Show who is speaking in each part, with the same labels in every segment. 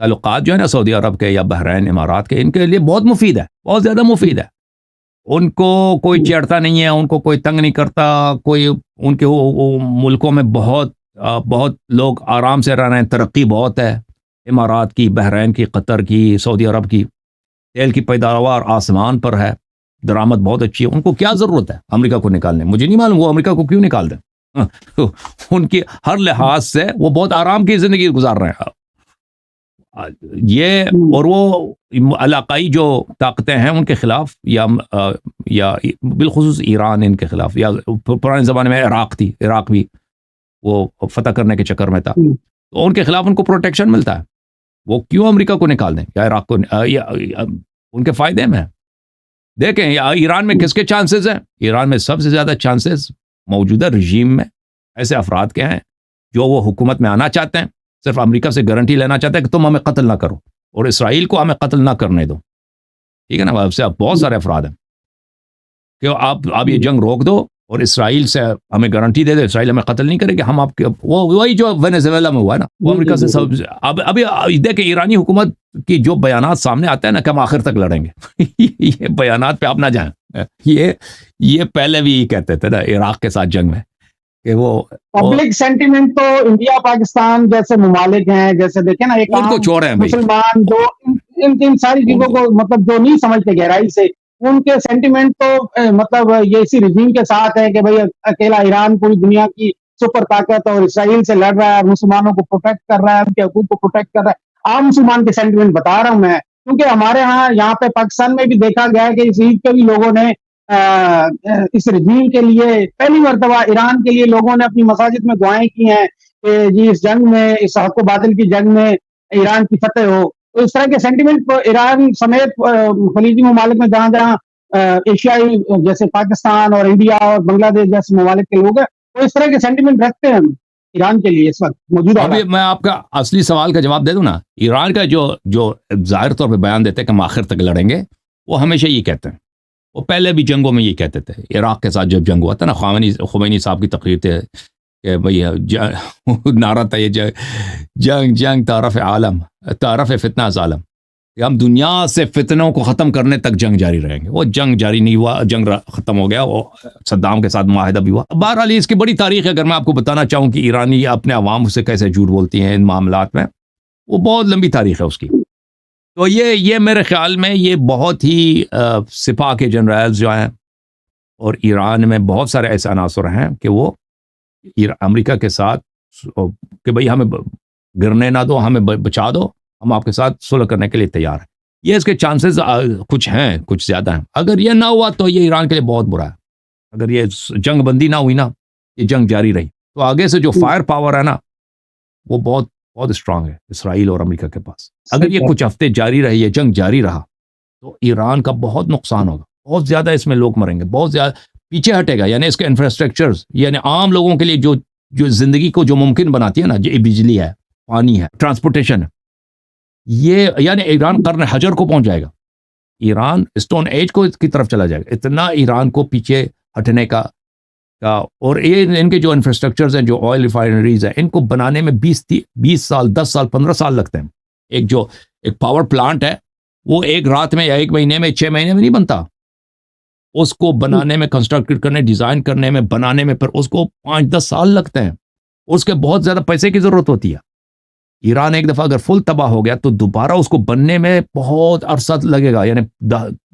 Speaker 1: تعلقات جو ہے نا سعودی عرب کے یا بحرین امارات کے، ان کے لیے بہت مفید ہے، بہت زیادہ مفید ہے. ان کو کوئی چیڑتا نہیں ہے، ان کو کوئی تنگ نہیں کرتا، کوئی ان کے وہ ملکوں میں بہت لوگ آرام سے رہ رہے ہیں، ترقی بہت ہے. امارات کی، بحرین کی، قطر کی، سعودی عرب کی تیل کی پیداوار آسمان پر ہے، درآمد بہت اچھی ہے. ان کو کیا ضرورت ہے امریکہ کو نکالنے؟ مجھے نہیں معلوم وہ امریکہ کو کیوں نکال دیں. ان کی ہر لحاظ سے وہ بہت آرام کی زندگی گزار رہے ہیں. یہ اور وہ علاقائی جو طاقتیں ہیں ان کے خلاف، یا بالخصوص ایران ان کے خلاف، یا پرانے زمانے میں عراق بھی وہ فتح کرنے کے چکر میں تھا، تو ان کے خلاف ان کو پروٹیکشن ملتا ہے. وہ کیوں امریکہ کو نکال دیں یا عراق کو؟ ان کے فائدے میں. دیکھیں ایران میں کس کے چانسز ہیں؟ ایران میں سب سے زیادہ چانسز موجودہ رژیم میں ایسے افراد کے ہیں جو وہ حکومت میں آنا چاہتے ہیں، صرف امریکہ سے گارنٹی لینا چاہتے ہیں کہ تم ہمیں قتل نہ کرو، اور اسرائیل کو ہمیں قتل نہ کرنے دو. ٹھیک ہے نا؟ اب سے بہت سارے افراد ہیں کہ آپ یہ جنگ روک دو اور اسرائیل سے ہمیں گارنٹی دے دو، اسرائیل ہمیں قتل نہیں کرے گی. ہم آپ کے وہی جو وینیزویلا میں ہوا ہے نا، وہ امریکہ سے سب. ابھی دیکھیں ایرانی حکومت کی جو بیانات سامنے آتے ہیں نا کہ ہم آخر تک لڑیں گے، یہ بیانات پہ آپ نہ جائیں. یہ پہلے بھی یہ کہتے تھے نا عراق کے ساتھ جنگ میں کہ وہ
Speaker 2: پبلک سینٹیمنٹ تو انڈیا پاکستان جیسے ممالک ہیں، جیسے دیکھیں نا ایک
Speaker 1: ان کو چھوڑے ہیں
Speaker 2: مسلمان جو ان ساری چیزوں کو مطلب جو نہیں سمجھتے گہرائی سے، ان کے سینٹیمنٹ تو مطلب یہ اسی رژیم کے ساتھ ہے کہ بھئی اکیلا ایران پوری دنیا کی سپر طاقت اور اسرائیل سے لڑ رہا ہے، مسلمانوں کو پروٹیکٹ کر رہا ہے، ان کے حقوق کو پروٹیکٹ کر رہا ہے. عام مسلمان کے سینٹیمنٹ بتا رہا ہوں میں، کیونکہ ہمارے ہاں یہاں پہ پاکستان میں بھی دیکھا گیا ہے کہ اس عید کے بھی لوگوں نے اس رجیم کے لیے پہلی مرتبہ ایران کے لیے لوگوں نے اپنی مساجد میں دعائیں کی ہیں کہ جی اس جنگ میں، اس حق و باطل کی جنگ میں ایران کی فتح ہو. تو اس طرح کے سینٹیمنٹ ایران سمیت خلیجی ممالک میں جہاں جہاں ایشیائی جیسے پاکستان اور انڈیا اور بنگلہ دیش جیسے ممالک کے لوگ ہیں وہ اس طرح کے سینٹیمنٹ رکھتے ہیں ایران کے لیے اس وقت موجود.
Speaker 1: ابھی میں آپ کا اصلی سوال کا جواب دے دوں نا. ایران کا جو ظاہر طور پہ بیان دیتے ہیں کہ ہم آخر تک لڑیں گے، وہ ہمیشہ یہ کہتے ہیں. وہ پہلے بھی جنگوں میں یہ کہتے تھے. عراق کے ساتھ جب جنگ ہوا تھا نا، خمینی صاحب کی تقریر تھے کہ بھئی نعرہ تھا یہ جنگ تعارف عالم، تعارف فتنہ ظالم، کہ ہم دنیا سے فتنوں کو ختم کرنے تک جنگ جاری رہیں گے. وہ جنگ جاری نہیں ہوا، جنگ ختم ہو گیا. وہ صدام کے ساتھ معاہدہ بھی ہوا. بہرحال اس کی بڑی تاریخ ہے. اگر میں آپ کو بتانا چاہوں کہ ایرانی اپنے عوام سے کیسے جھوٹ بولتی ہیں ان معاملات میں، وہ بہت لمبی تاریخ ہے اس کی. تو یہ میرے خیال میں یہ بہت ہی سپاہ کے جنرلز جو ہیں، اور ایران میں بہت سارے ایسے عناصر ہیں کہ وہ امریکہ کے ساتھ کہ بھئی ہمیں گرنے نہ دو، ہمیں بچا دو، ہم آپ کے ساتھ صلح کرنے کے لیے تیار ہیں. یہ اس کے چانسز کچھ ہیں، کچھ زیادہ ہیں. اگر یہ نہ ہوا تو یہ ایران کے لیے بہت برا ہے. اگر یہ جنگ بندی نہ ہوئی نا، یہ جنگ جاری رہی، تو آگے سے جو فائر پاور ہے نا وہ بہت بہت اسٹرانگ ہے اسرائیل اور امریکہ کے پاس. اگر یہ کچھ ہفتے جاری رہی، یہ جنگ جاری رہا، تو ایران کا بہت نقصان ہوگا. بہت زیادہ اس میں لوگ مریں گے، بہت زیادہ پیچھے ہٹے گا. یعنی اس کے انفراسٹرکچرز، یعنی عام لوگوں کے لیے جو زندگی کو جو ممکن بناتی ہے نا، جو بجلی ہے، پانی ہے، ٹرانسپورٹیشن ہے، یہ یعنی ایران قرن حجر کو پہنچ جائے گا. ایران اسٹون ایج کی طرف چلا جائے گا. اتنا ایران کو پیچھے ہٹنے کا اور یہ ان کے جو انفراسٹرکچرز ہیں، جو آئل ریفائنریز ہیں، ان کو بنانے میں 20 سال 10 سال 15 سال لگتے ہیں. ایک پاور پلانٹ ہے، وہ ایک رات میں یا ایک مہینے میں 6 مہینے میں نہیں بنتا. اس کو بنانے میں، کنسٹرکٹ کرنے، ڈیزائن کرنے میں، بنانے میں، پھر اس کو 5-10 سال لگتے ہیں. اس کے بہت زیادہ پیسے کی ضرورت ہوتی ہے. ایران ایک دفعہ اگر فل تباہ ہو گیا تو دوبارہ اس کو بننے میں بہت عرصہ لگے گا، یعنی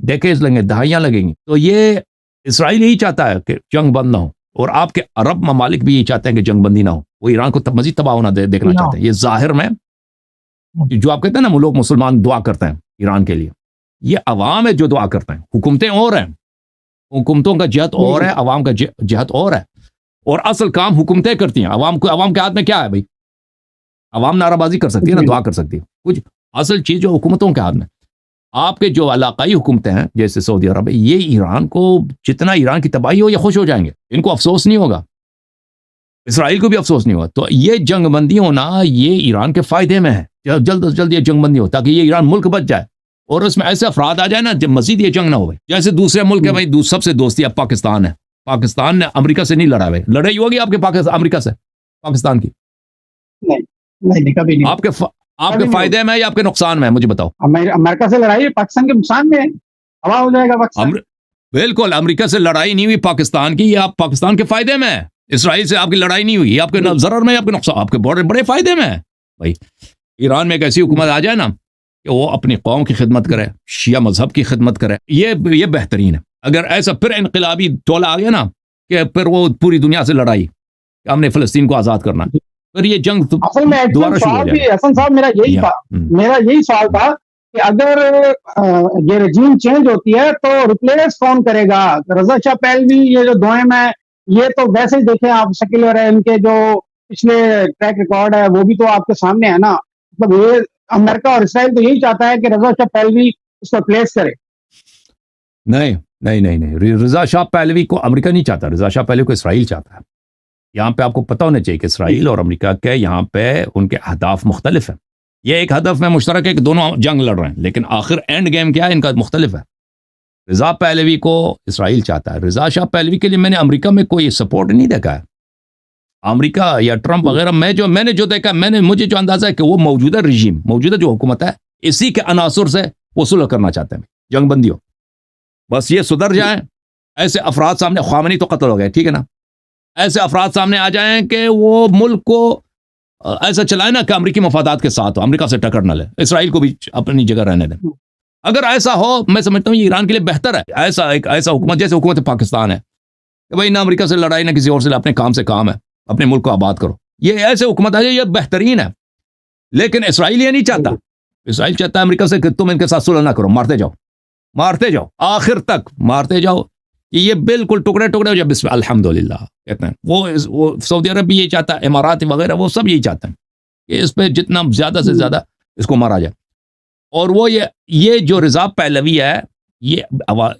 Speaker 1: ڈیکیڈز لگیں گے، دہائیاں لگیں گی. تو یہ اسرائیل یہی چاہتا ہے کہ جنگ بند نہ ہو، اور آپ کے عرب ممالک بھی یہی چاہتے ہیں کہ جنگ بندی نہ ہو. وہ ایران کو مزید تباہ ہونا دیکھنا چاہتے ہیں. یہ ظاہر میں جو آپ کہتے ہیں نا لوگ مسلمان دعا کرتے ہیں ایران کے لیے، یہ عوام ہے جو دعا کرتے ہیں. حکومتیں اور ہیں، حکومتوں کا جہت اور ہے، عوام کا جہت اور ہے. اور اصل کام حکومتیں کرتی ہیں. عوام کے ہاتھ میں کیا ہے بھائی؟ عوام نعرہ بازی کر سکتی ہے نا، دعا کر سکتی ہے. کچھ اصل چیز جو حکومتوں کے ہاتھ میں. آپ کے جو علاقائی حکومتیں ہیں جیسے سعودی عرب، یہ ایران کو جتنا ایران کی تباہی ہو یہ خوش ہو جائیں گے. ان کو افسوس نہیں ہوگا، اسرائیل کو بھی افسوس نہیں ہوگا. تو یہ جنگ بندی ہونا یہ ایران کے فائدے میں ہے. جلد از جلد یہ جنگ بندی ہو تاکہ یہ ایران ملک بچ جائے، اور اس میں ایسے افراد آ جائے نا جب مزید یہ جنگ نہ ہو. جیسے دوسرے ملک ہے بھائی، سب سے دوستی اب پاکستان ہے. پاکستان نے امریکہ سے نہیں لڑا ہے. لڑائی ہوگی آپ کے امریکہ سے پاکستان کی؟
Speaker 2: نہیں، کبھی نہیں.
Speaker 1: آپ کے فائدے میں یا آپ کے نقصان میں؟ مجھے بتاؤ.
Speaker 2: امریکہ سے لڑائی پاکستان کے نقصان میں ہوا ہو جائے گا پاکستان.
Speaker 1: بالکل امریکہ سے لڑائی نہیں ہوئی پاکستان کی، یہ آپ پاکستان کے فائدے میں. اسرائیل سے آپ کی لڑائی نہیں ہوئی، آپ کے ضرر میں، آپ کے نقصان، آپ کے بڑے بڑے فائدے میں. بھائی ایران میں ایک ایسی حکومت آ جائے نا کہ وہ اپنی قوم کی خدمت کرے، شیعہ مذہب کی خدمت کرے، یہ بہترین ہے. اگر ایسا پھر انقلابی ٹولہ آ گیا نا کہ پھر وہ پوری دنیا سے لڑائی کہ ہم نے فلسطین کو آزاد کرنا، پھر یہ جنگ دوبارہ شروع ہو جائے.
Speaker 2: حسن صاحب میرا یہی سوال تھا کہ اگر یہ رجیم چینج ہوتی ہے تو ریپلیس کون کرے گا؟ رضا شاہ پہلوی یہ جو دوئم ہے، یہ تو ویسے ہی دیکھیں آپ شکل اور ان کے جو پچھلے ٹریک ریکارڈ ہے وہ بھی تو آپ کے سامنے ہے نا. مطلب یہ امریکہ اور اسرائیل تو یہی چاہتا ہے کہ رضا شاہ پہلوی اس کو ریپلیس کرے.
Speaker 1: نہیں، رضا شاہ پہلوی کو امریکہ نہیں چاہتا، رضا شاہ پہلوی کو اسرائیل چاہتا ہے. یہاں پہ آپ کو پتہ ہونا چاہیے کہ اسرائیل اور امریکہ کے یہاں پہ ان کے اہداف مختلف ہیں. یہ ایک ہدف میں مشترک ہے کہ دونوں جنگ لڑ رہے ہیں، لیکن آخر اینڈ گیم کیا ہے ان کا مختلف ہے. رضا پہلوی کو اسرائیل چاہتا ہے، رضا شاہ پہلوی کے لیے میں نے امریکہ میں کوئی سپورٹ نہیں دیکھا ہے. امریکہ یا ٹرمپ وغیرہ میں نے جو دیکھا، مجھے جو اندازہ ہے کہ وہ موجودہ جو حکومت ہے اسی کے عناصر سے وہ صلح کرنا چاہتے ہیں، جنگ بندی ہو، بس یہ سدھر جائیں. ایسے افراد سامنے، خامنئی تو قتل ہو گئے، ٹھیک ہے نا، ایسے افراد سامنے آ جائیں کہ وہ ملک کو ایسا چلائے نا کہ امریکی مفادات کے ساتھ ہو، امریکہ سے ٹکر نہ لے، اسرائیل کو بھی اپنی جگہ رہنے دیں. اگر ایسا ہو میں سمجھتا ہوں یہ ایران کے لیے بہتر ہے. ایسا حکومت جیسے حکومت پاکستان ہے کہ بھائی نہ امریکہ سے لڑائی نہ کسی اور سے، اپنے کام سے کام ہے، اپنے ملک کو آباد کرو. یہ ایسے حکومت ہے، یہ بہترین ہے. لیکن اسرائیل یہ نہیں چاہتا. اسرائیل چاہتا ہے امریکہ سے کہ تم ان کے ساتھ صلح نہ کرو، مارتے جاؤ آخر تک مارتے جاؤ. یہ بالکل ٹکڑے ہو جائے، بسم الحمدللہ کہتے ہیں. وہ سعودی عرب بھی یہی چاہتا ہے، امارات وغیرہ وہ سب یہی چاہتے ہیں کہ اس پہ جتنا زیادہ سے زیادہ اس کو مارا جائے. اور وہ یہ جو رضا پہلوی ہے، یہ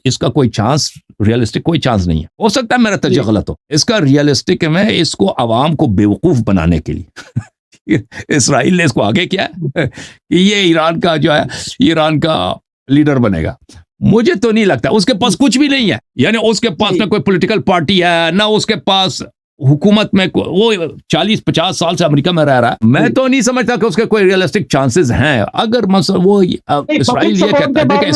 Speaker 1: اس کا کوئی چانس، ریئلسٹک کوئی چانس نہیں ہے. ہو سکتا ہے میرا تجزیہ غلط ہو. اس کا ریئلسٹک میں اس کو عوام کو بیوقوف بنانے کے لیے اسرائیل نے اس کو آگے کیا ہے کہ یہ ایران کا جو ہے، ایران کا لیڈر بنے گا. مجھے تو نہیں لگتا، اس کے پاس کچھ بھی نہیں ہے. یعنی اس کے پاس نہ کوئی پولیٹیکل پارٹی ہے، نہ اس کے پاس حکومت میں وہ 40-50 سال سے امریکہ میں رہ رہا ہے. میں تو نہیں سمجھتا کہ اس کے کوئی ریئلسٹک چانسز ہیں. اگر وہ اسرائیل یہ کہتا ہے، دیکھیں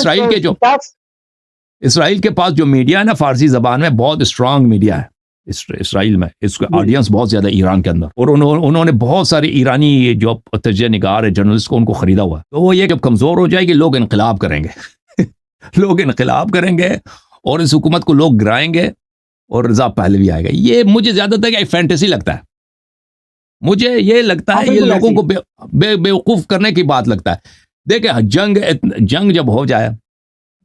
Speaker 1: اسرائیل کے پاس جو میڈیا ہے نا فارسی زبان میں، بہت اسٹرانگ میڈیا ہے اسرائیل میں. اس کا آڈینس بہت زیادہ ایران کے اندر، اور انہوں نے بہت سارے ایرانی جو تجزیہ نگار ہے، جرنلسٹ کو ان کو خریدا ہوا. تو وہ یہ کہ کمزور ہو جائے گی، لوگ انقلاب کریں گے اور اس حکومت کو لوگ گرائیں گے اور رضا پہلوی آئے گا. یہ مجھے زیادہ تر ایک فینٹیسی لگتا ہے. مجھے یہ لگتا ہے یہ لوگوں کو بیوقوف کرنے کی بات لگتا ہے. دیکھیں جنگ جب ہو جائے،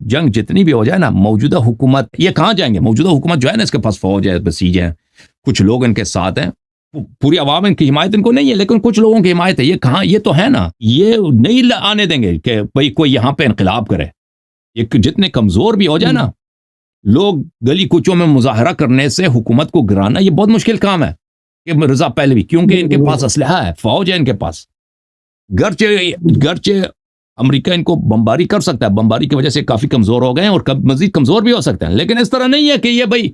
Speaker 1: جنگ جتنی بھی ہو جائے نا، موجودہ حکومت یہ کہاں جائیں گے؟ موجودہ حکومت جو ہے نا، اس کے پاس فوج ہے، بسیج ہیں، کچھ لوگ ان کے ساتھ ہیں، پوری عوام ان کی حمایت ان کو نہیں ہے، لیکن کچھ لوگوں کی حمایت ہے. یہ کہاں؟ یہ تو ہے نا. یہ نہیں آنے دیں گے کہ بھئی کوئی یہاں پہ انقلاب کرے. یہ جتنے کمزور بھی ہو جائے نا، لوگ گلی کوچوں میں مظاہرہ کرنے سے حکومت کو گرانا یہ بہت مشکل کام ہے کہ رضا پہلوی، کیونکہ ان کے پاس اسلحہ ہے، فوج ہے ان کے پاس. گرچہ امریکہ ان کو بمباری کر سکتا ہے، بمباری کی وجہ سے کافی کمزور ہو گئے ہیں اور مزید کمزور بھی ہو سکتے ہیں، لیکن اس طرح نہیں ہے کہ یہ بھائی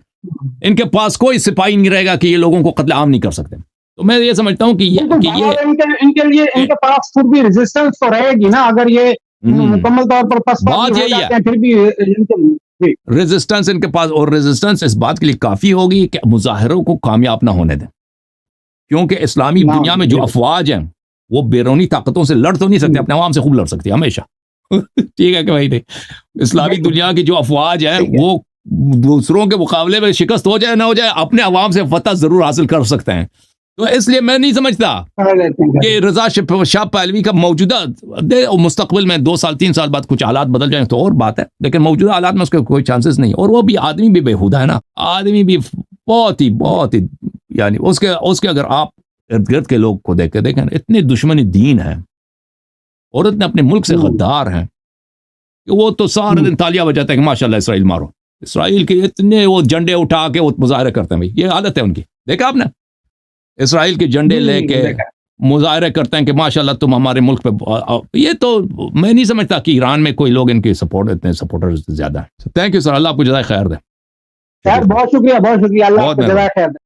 Speaker 1: ان کے پاس کوئی سپاہی نہیں رہے گا کہ یہ لوگوں کو قتل عام نہیں کر سکتے. تو میں یہ سمجھتا ہوں کہ
Speaker 2: ان کے لیے ان کے پاس پھر بھی ریزسٹنس تو رہے گی نا. اگر یہ مکمل طور پر
Speaker 1: بات یہی ہے،
Speaker 2: پھر بھی
Speaker 1: ریزسٹنس ان کے پاس، اور ریزسٹنس اس بات کے لیے کافی ہوگی کہ مظاہروں کو کامیاب نہ ہونے دیں. کیونکہ اسلامی دنیا میں جو افواج ہیں وہ بیرونی طاقتوں سے لڑ تو نہیں سکتے، اپنے عوام سے خوب لڑ سکتے ہمیشہ. ٹھیک ہے کہ بھائی نہیں، اسلامی دنیا کی جو افواج ہیں وہ دوسروں کے مقابلے میں شکست ہو جائے نہ ہو جائے، اپنے عوام سے فتح ضرور حاصل کر سکتے ہیں. تو اس لیے میں نہیں سمجھتا کہ رضا شاہ پہلوی کا موجودہ مستقبل میں 2 سال 3 سال بعد کچھ حالات بدل جائیں تو اور بات ہے، لیکن موجودہ حالات میں اس کے کوئی چانسز نہیں. اور وہ بھی آدمی بھی بےہودہ ہے نا، آدمی بھی بہت ہی یعنی اس کے اگر آپ ارد گرد کے لوگ کو دیکھیں اتنے دشمن دین ہیں اور اتنے اپنے ملک سے غدار ہیں کہ وہ تو سارے دن تالیاں بجاتے ہیں کہ ماشاءاللہ اسرائیل مارو. اسرائیل کے اتنے وہ جھنڈے اٹھا کے وہ مظاہرے کرتے ہیں. بھائی یہ عادت ہے ان کی، دیکھا آپ نے، اسرائیل کے جھنڈے لے کے مظاہرے کرتے ہیں کہ ماشاءاللہ تم ہمارے ملک پہ. یہ تو میں نہیں سمجھتا کہ ایران میں کوئی لوگ ان کے اتنے سپورٹر زیادہ ہیں. تھینک یو سر، اللہ آپ کو جزائے خیر دے.
Speaker 2: بہت شکریہ، اللہ آپ کو جزائے خیر دے.